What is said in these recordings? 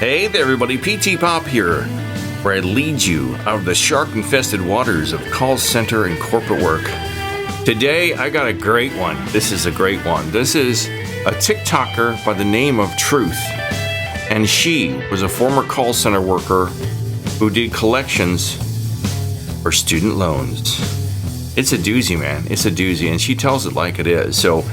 Hey there everybody, PTPOP here, where I lead you out of the shark-infested waters of call center and corporate work. Today, I got a great one. This is a great one. This is a TikToker by the name of Thruth. And she was a former call center worker who did collections for student loans. It's a doozy, man. It's a doozy, and she tells it like it is. So,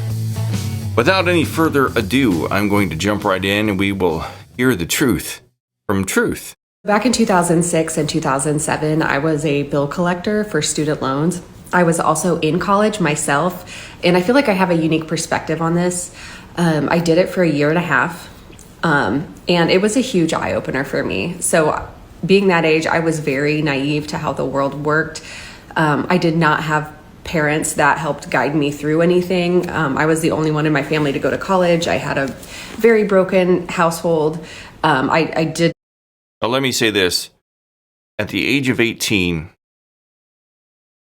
without any further ado, I'm going to jump right in and we will hear the truth from Thruth. Back in 2006 and 2007, I was a bill collector for student loans. I was also in college myself, and I feel like I have a unique perspective on this. I did it for a year and a half, and it was a huge eye-opener for me. So being that age, I was very naive to how the world worked. I did not have parents that helped guide me through anything. I was the only one in my family to go to college. I had a very broken household. I did. Now, let me say this. At the age of 18,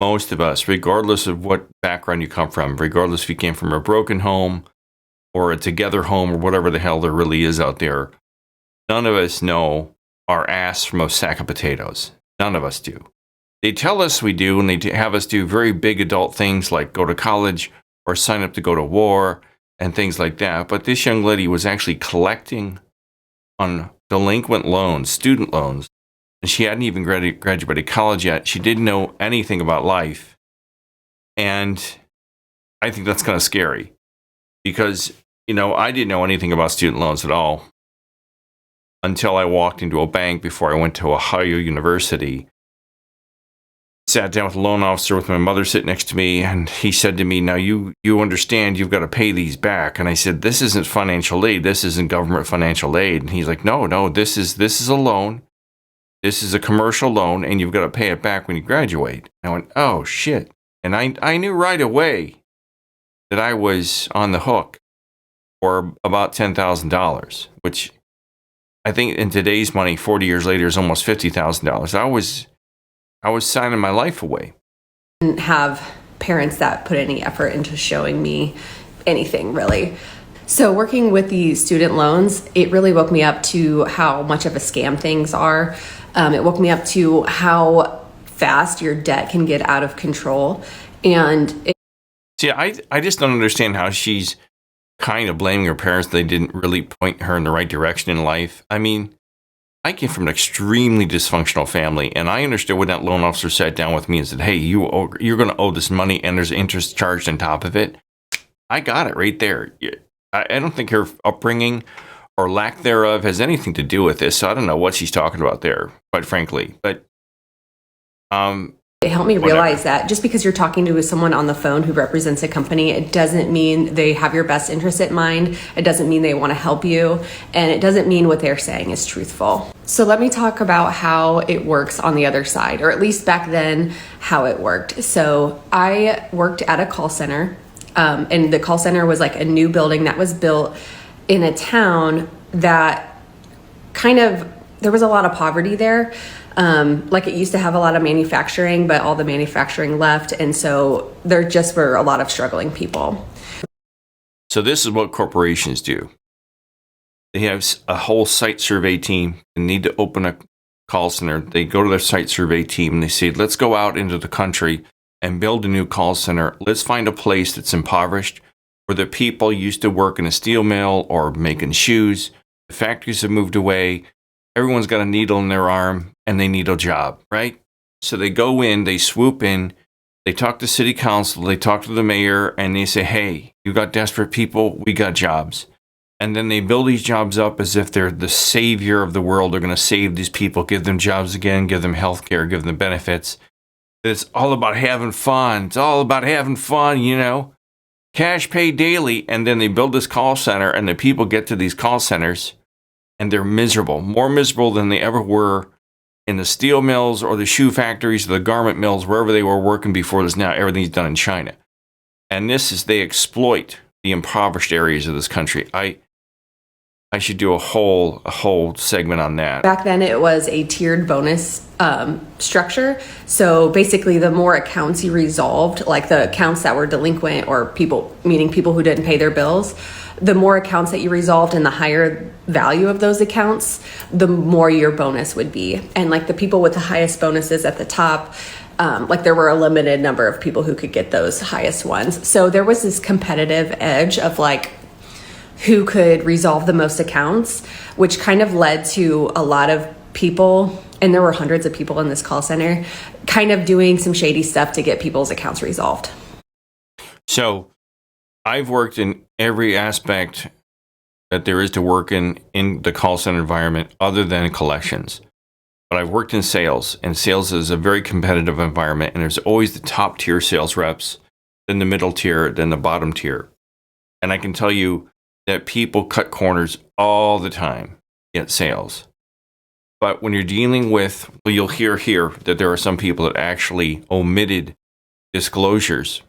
most of us, regardless of what background you come from, regardless if you came from a broken home or a together home or whatever the hell there really is out there, none of us know our ass from a sack of potatoes. None of us do. They tell us we do, and they have us do very big adult things like go to college or sign up to go to war and things like that. But this young lady was actually collecting on delinquent loans, student loans, and she hadn't even graduated college yet. She didn't know anything about life. And I think that's kind of scary because, I didn't know anything about student loans at all until I walked into a bank before I went to Ohio University. Sat down with a loan officer with my mother sitting next to me, and he said to me, now you understand you've got to pay these back. And I said, this isn't financial aid. This isn't government financial aid. And he's like, no, this is a loan. This is a commercial loan, and you've got to pay it back when you graduate. And I went, oh, shit. And I knew right away that I was on the hook for about $10,000, which I think in today's money, 40 years later, is almost $50,000. I was signing my life away. I didn't have parents that put any effort into showing me anything, really. So working with the student loans, it really woke me up to how much of a scam things are. It woke me up to how fast your debt can get out of control. See, I just don't understand how she's kind of blaming her parents. They didn't really point her in the right direction in life. I mean, I came from an extremely dysfunctional family, and I understood when that loan officer sat down with me and said, hey, you're going to owe this money, and there's interest charged on top of it. I got it right there. I don't think her upbringing or lack thereof has anything to do with this, so I don't know what she's talking about there, quite frankly. But it helped me realize that just because you're talking to someone on the phone who represents a company, it doesn't mean they have your best interest at mind. It doesn't mean they want to help you. And it doesn't mean what they're saying is truthful. So let me talk about how it works on the other side, or at least back then, how it worked. So I worked at a call center, and the call center was like a new building that was built in a town that there was a lot of poverty there. Like it used to have a lot of manufacturing, but all the manufacturing left. And so there just were a lot of struggling people. So this is what corporations do. They have a whole site survey team. They need to open a call center. They go to their site survey team and they say, let's go out into the country and build a new call center. Let's find a place that's impoverished where the people used to work in a steel mill or making shoes. The factories have moved away. Everyone's got a needle in their arm and they need a job, right? So they go in, they swoop in, they talk to city council, they talk to the mayor, and they say, hey, you got desperate people, we got jobs. And then they build these jobs up as if they're the savior of the world. They're going to save these people, give them jobs again, give them health care, give them benefits. It's all about having fun. It's all about having fun, Cash pay daily. And then they build this call center, and the people get to these call centers, and they're miserable, more miserable than they ever were in the steel mills or the shoe factories or the garment mills, wherever they were working before this. Now everything's done in China. And they exploit the impoverished areas of this country. I should do a whole segment on that. Back then, it was a tiered bonus structure. So basically, the more accounts you resolved, like the accounts that were delinquent or people, meaning people who didn't pay their bills, the more accounts that you resolved and the higher value of those accounts, the more your bonus would be. And like the people with the highest bonuses at the top, like there were a limited number of people who could get those highest ones. So there was this competitive edge of like who could resolve the most accounts, which kind of led to a lot of people, and there were hundreds of people in this call center, kind of doing some shady stuff to get people's accounts resolved. So I've worked in every aspect that there is to work in the call center environment other than collections. But I've worked in sales, and sales is a very competitive environment, and there's always the top tier sales reps, then the middle tier, then the bottom tier. And I can tell you that people cut corners all the time in sales. But when you're dealing with, well, you'll hear here that there are some people that actually omitted disclosures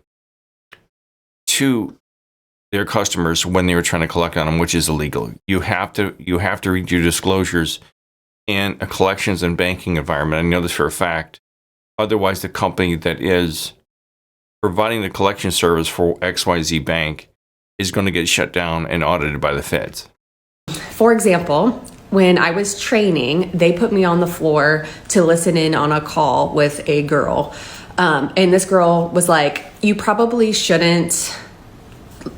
to their customers when they were trying to collect on them, which is illegal. You have to read your disclosures in a collections and banking environment. I know this for a fact. Otherwise, the company that is providing the collection service for XYZ Bank is going to get shut down and audited by the feds. For example, when I was training, they put me on the floor to listen in on a call with a girl. And this girl was like, you probably shouldn't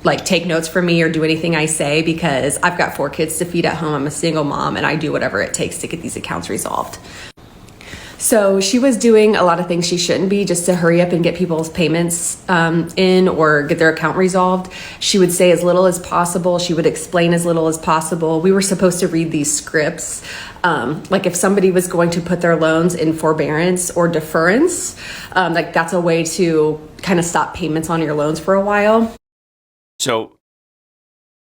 like take notes from me or do anything I say because I've got 4 kids to feed at home. I'm a single mom and I do whatever it takes to get these accounts resolved. So she was doing a lot of things she shouldn't be just to hurry up and get people's payments in or get their account resolved. She would say as little as possible. She would explain as little as possible. We were supposed to read these scripts. Like if somebody was going to put their loans in forbearance or deference, like that's a way to kind of stop payments on your loans for a while. So,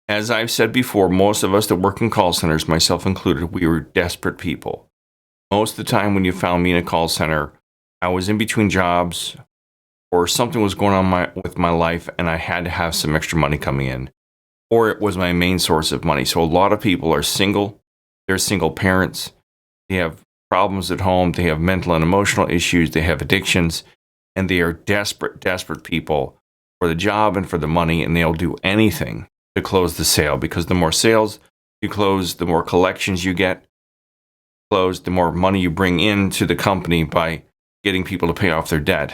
as I've said before, most of us that work in call centers, myself included, we were desperate people. Most of the time when you found me in a call center, I was in between jobs or something was going on with my life and I had to have some extra money coming in, or it was my main source of money. So a lot of people are single. They're single parents. They have problems at home. They have mental and emotional issues. They have addictions, and they are desperate people for the job and for the money, and they'll do anything to close the sale, because the more sales you close, the more collections you get closed, the more money you bring into the company by getting people to pay off their debt.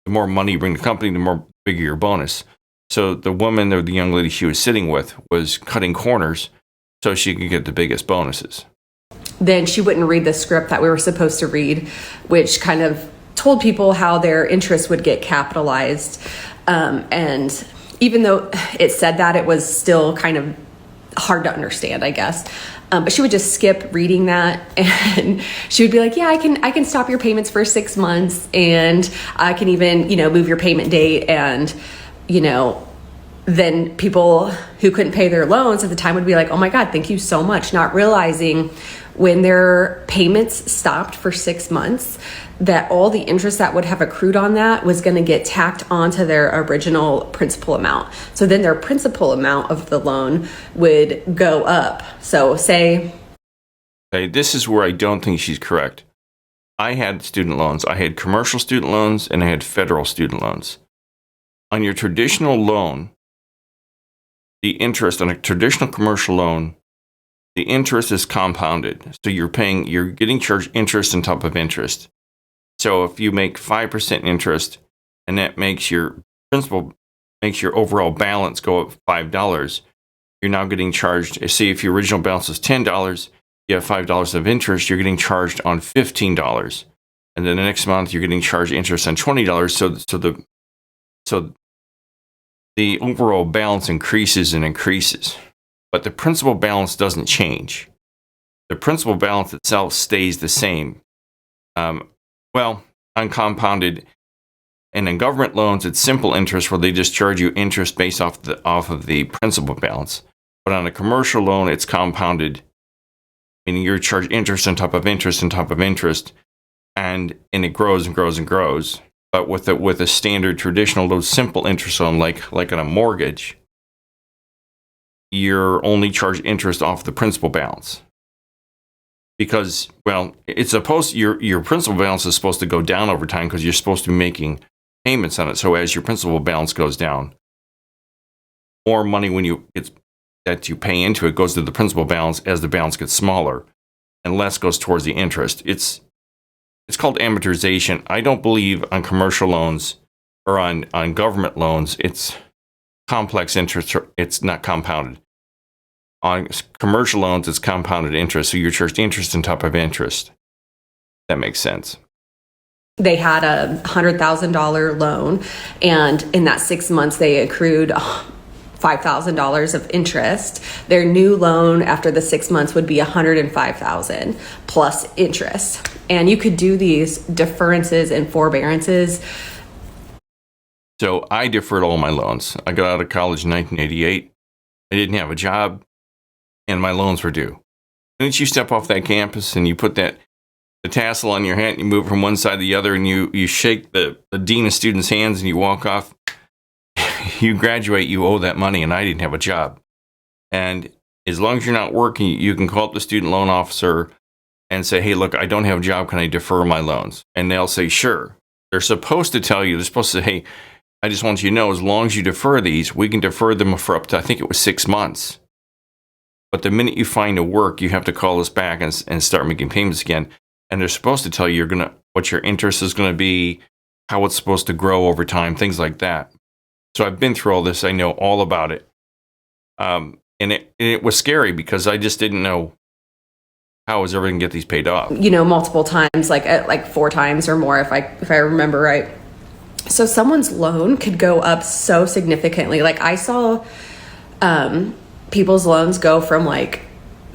The more money you bring to the company, the more bigger your bonus. So the woman or the young lady she was sitting with was cutting corners so she could get the biggest bonuses. Then she wouldn't read the script that we were supposed to read, which kind of told people how their interest would get capitalized. And even though it said that, it was still kind of hard to understand, I guess. But she would just skip reading that, and she would be like, yeah, I can stop your payments for 6 months, and I can even, move your payment date. And, then people who couldn't pay their loans at the time would be like, oh my God, thank you so much. Not realizing when their payments stopped for 6 months, that all the interest that would have accrued on that was going to get tacked onto their original principal amount. So then their principal amount of the loan would go up. So say... Okay, this is where I don't think she's correct. I had student loans. I had commercial student loans and I had federal student loans. On your traditional loan, the interest on a traditional commercial loan, the interest is compounded. So you're getting charged interest on top of interest. So if you make 5% interest and that makes your overall balance go up $5, you're now getting charged. Say if your original balance was $10, you have $5 of interest, you're getting charged on $15. And then the next month you're getting charged interest on $20. So the overall balance increases and increases, but the principal balance doesn't change. The principal balance itself stays the same. Uncompounded, and in government loans, it's simple interest where they just charge you interest based off of the principal balance. But on a commercial loan, it's compounded, meaning you're charged interest on top of interest on top of interest, and it grows and grows and grows. But with a standard traditional low simple interest loan like on a mortgage, you're only charged interest off the principal balance. Because, well, it's supposed your principal balance is supposed to go down over time because you're supposed to be making payments on it. So as your principal balance goes down, more money that you pay into it goes to the principal balance as the balance gets smaller, and less goes towards the interest. It's called amortization. I don't believe on commercial loans or on government loans it's complex interest. It's not compounded. On commercial loans, it's compounded interest, so you're charged interest on top of interest. That makes sense. They had a $100,000 loan, and in that 6 months, they accrued $5,000 of interest. Their new loan after the 6 months would be $105,000 plus interest. And you could do these deferrances and forbearances. So I deferred all my loans. I got out of college in 1988. I didn't have a job, and my loans were due. Once you step off that campus and you put the tassel on your hat and you move from one side to the other and you shake the dean of students' hands and you walk off, you graduate, you owe that money, and I didn't have a job. And as long as you're not working, you can call up the student loan officer and say, hey, look, I don't have a job. Can I defer my loans? And they'll say, sure. They're supposed to tell you, they're supposed to say, hey, I just want you to know, as long as you defer these, we can defer them for up to, I think it was 6 months. But the minute you find a work, you have to call us back and start making payments again. And they're supposed to tell you what your interest is going to be, how it's supposed to grow over time, things like that. So I've been through all this. I know all about it. And it was scary because I just didn't know how I was ever going to get these paid off. Multiple times, like 4 times or more, if I remember right. So someone's loan could go up so significantly. Like I saw people's loans go from like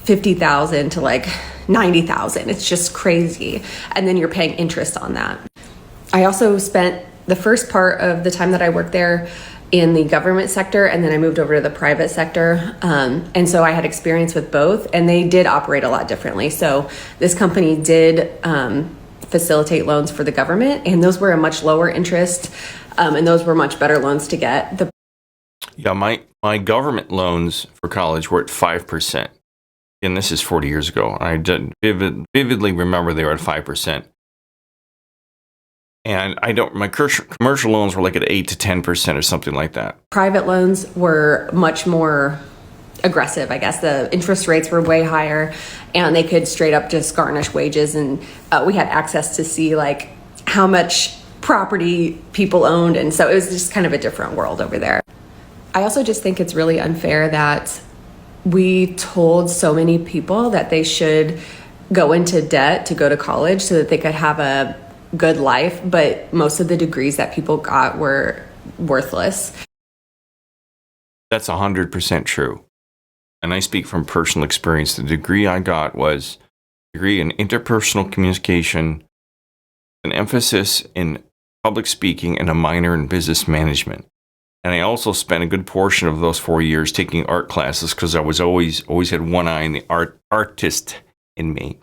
$50,000 to like $90,000. It's just crazy. And then you're paying interest on that. I also spent the first part of the time that I worked there in the government sector, and then I moved over to the private sector. And so I had experience with both, and they did operate a lot differently. So this company did facilitate loans for the government, and those were a much lower interest, and those were much better loans to get. Yeah, my government loans for college were at 5%. And this is 40 years ago. I vividly remember they were at 5%. And my commercial loans were like at 8 to 10% or something like that. Private loans were much more aggressive, I guess. The interest rates were way higher, and they could straight up just garnish wages. And we had access to see like how much property people owned. And so it was just kind of a different world over there. I also just think it's really unfair that we told so many people that they should go into debt to go to college so that they could have a good life, but most of the degrees that people got were worthless. That's 100% true. And I speak from personal experience. The degree I got was a degree in interpersonal communication, an emphasis in public speaking, and a minor in business management. And I also spent a good portion of those 4 years taking art classes because I was always had one eye in the artist in me.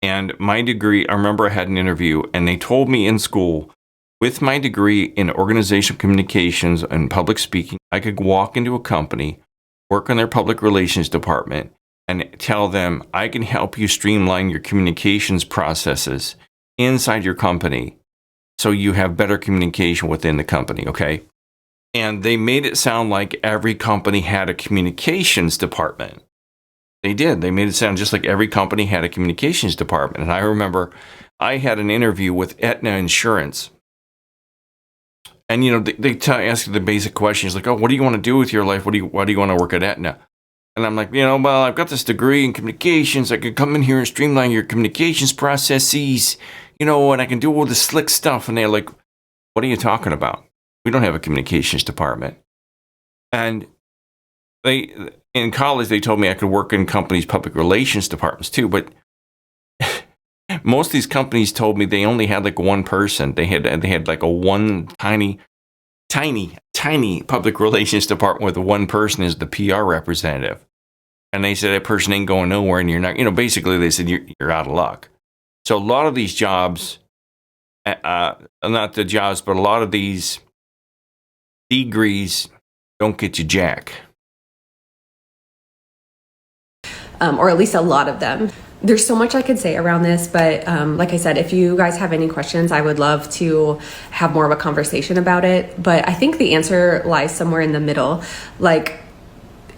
And my degree, I remember I had an interview and they told me in school, with my degree in organizational communications and public speaking, I could walk into a company, work in their public relations department, and tell them, I can help you streamline your communications processes inside your company so you have better communication within the company, okay? And they made it sound like every company had a communications department. They did. They made it sound just like every company had a communications department. And I remember I had an interview with Aetna Insurance. And, they ask you the basic questions like, oh, what do you want to do with your life? Why do you want to work at Aetna? And I'm like, well, I've got this degree in communications. I could come in here and streamline your communications processes, and I can do all this slick stuff. And they're like, what are you talking about? We don't have a communications department. And in college, they told me I could work in companies' public relations departments too. But most of these companies told me they only had like one person. They had like a one tiny public relations department where the one person is the PR representative. And they said that person ain't going nowhere, and you're not. Basically they said you're out of luck. So a lot of these jobs, not the jobs, but a lot of these degrees don't get you jack. or at least a lot of them. There's so much I could say around this, but like I said, if you guys have any questions, I would love to have more of a conversation about it. But I think the answer lies somewhere in the middle. Like,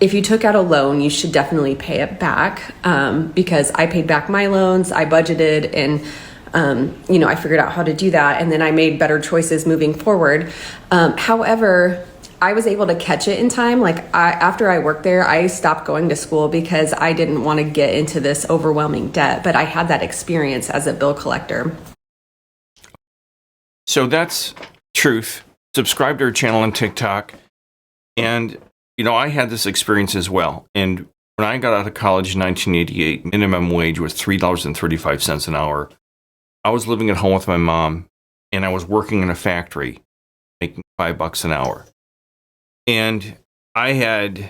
if you took out a loan, you should definitely pay it back, because I paid back my loans, I budgeted, and I figured out how to do that, and then I made better choices moving forward. However, I was able to catch it in time. Like, after I worked there, I stopped going to school because I didn't want to get into this overwhelming debt, but I had that experience as a bill collector. So that's Truth. Subscribe to our channel on TikTok. And, I had this experience as well. And when I got out of college in 1988, minimum wage was $3.35 an hour. I was living at home with my mom, and I was working in a factory, making $5 an hour. And I had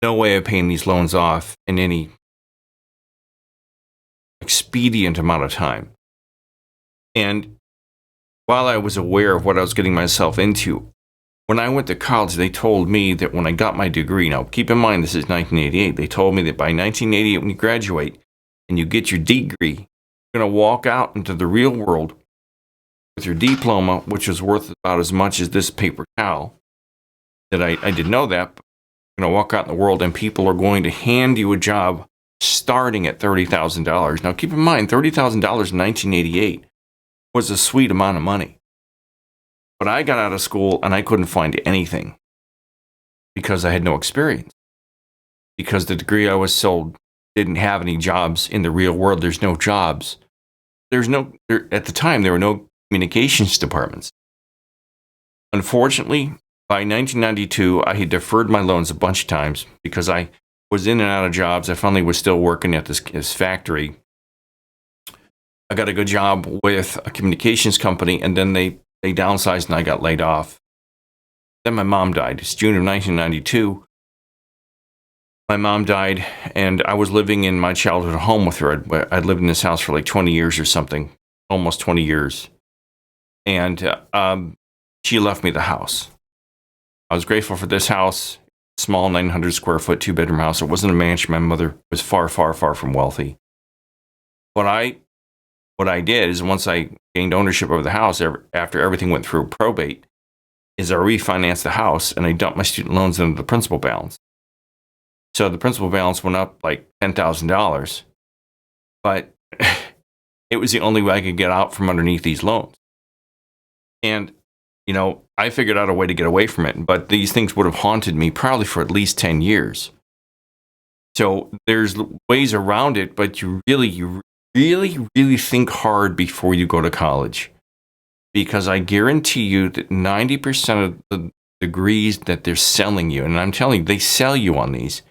no way of paying these loans off in any expedient amount of time. And while I was aware of what I was getting myself into, when I went to college, they told me that when I got my degree, now keep in mind this is 1988, they told me that by 1988 when you graduate and you get your degree, you're going to walk out into the real world with your diploma, which is worth about as much as this paper towel. That I didn't know that, but you're going to walk out in the world and people are going to hand you a job starting at $30,000. Now, keep in mind, $30,000 in 1988 was a sweet amount of money. But I got out of school and I couldn't find anything because I had no experience. Because the degree I was sold didn't have any jobs in the real world. There's no jobs. At the time, there were no communications departments. Unfortunately, by 1992, I had deferred my loans a bunch of times because I was in and out of jobs. I finally was still working at this factory. I got a good job with a communications company, and then they downsized and I got laid off. Then my mom died. It's June of 1992. My mom died, and I was living in my childhood home with her. I'd lived in this house for like 20 years or something, almost 20 years. And she left me the house. I was grateful for this house, small 900 square foot, 2-bedroom house. It wasn't a mansion. My mother was far, far, far from wealthy. What I did is once I gained ownership of the house, after everything went through probate, is I refinanced the house and I dumped my student loans into the principal balance. So the principal balance went up like $10,000, but it was the only way I could get out from underneath these loans. And I figured out a way to get away from it, but these things would have haunted me probably for at least 10 years. So there's ways around it, but you really think hard before you go to college. Because I guarantee you that 90% of the degrees that they're selling you, and I'm telling you, they sell you on these,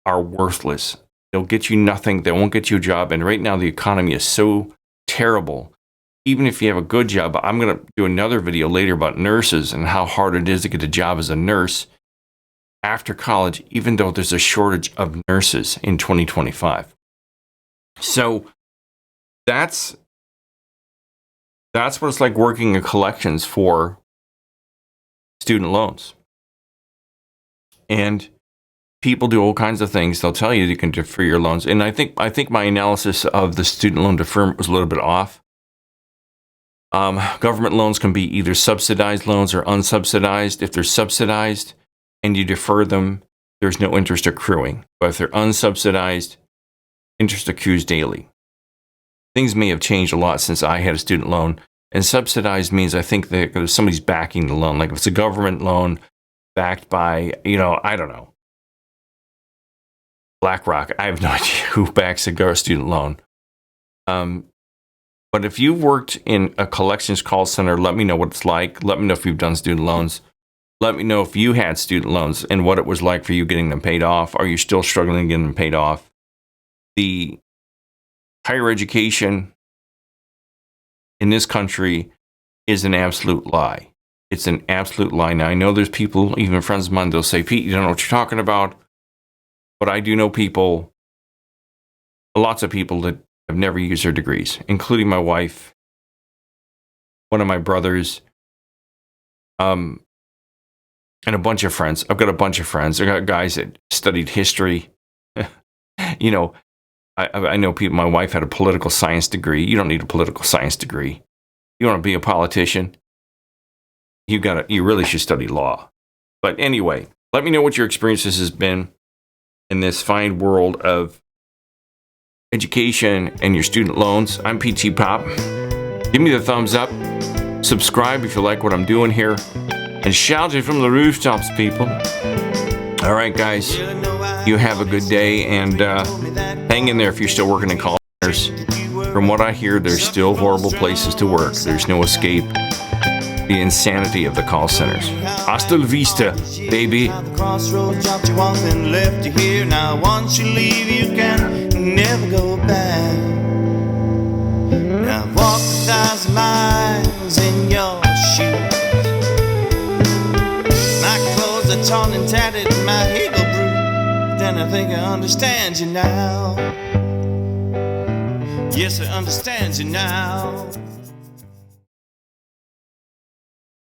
are worthless. They'll get you nothing. They won't get you a job. And right now the economy is so terrible. Even if you have a good job, I'm going to do another video later about nurses and how hard it is to get a job as a nurse after college, even though there's a shortage of nurses in 2025. So that's what it's like working in collections for student loans. And people do all kinds of things. They'll tell you can defer your loans. And I think my analysis of the student loan deferment was a little bit off. Government loans can be either subsidized loans or unsubsidized. If they're subsidized and you defer them, there's no interest accruing. But if they're unsubsidized, interest accrues daily. Things may have changed a lot since I had a student loan. And subsidized means I think that somebody's backing the loan. Like if it's a government loan backed by, I don't know, BlackRock. I have no idea who backs a student loan. But if you've worked in a collections call center, let me know what it's like. Let me know if you've done student loans. Let me know if you had student loans and what it was like for you getting them paid off. Are you still struggling getting them paid off? The higher education in this country is an absolute lie. It's an absolute lie. Now, I know there's people, even friends of mine, they'll say, Pete, you don't know what you're talking about. But I do know people, lots of people that have never used their degrees, including my wife, one of my brothers, and a bunch of friends. I've got a bunch of friends. I've got guys that studied history. You know, I know people, my wife had a political science degree. You don't need a political science degree. You want to be a politician? You really should study law. But anyway, let me know what your experiences has been in this fine world of education and your student loans. I'm PTPOP. Give me the thumbs up. Subscribe if you like what I'm doing here. And shout it from the rooftops, people. All right, guys. You have a good day. And hang in there if you're still working in call centers. From what I hear, there's still horrible places to work. There's no escape. The insanity of the call centers. Hasta la vista, baby. The crossroads dropped you off and left you here. Now once you leave, you can never go back. Now walk 1,000 miles in your shoes. My clothes are torn and tattered, my heel bruised. Then I think I understand you now. Yes, I understand you now.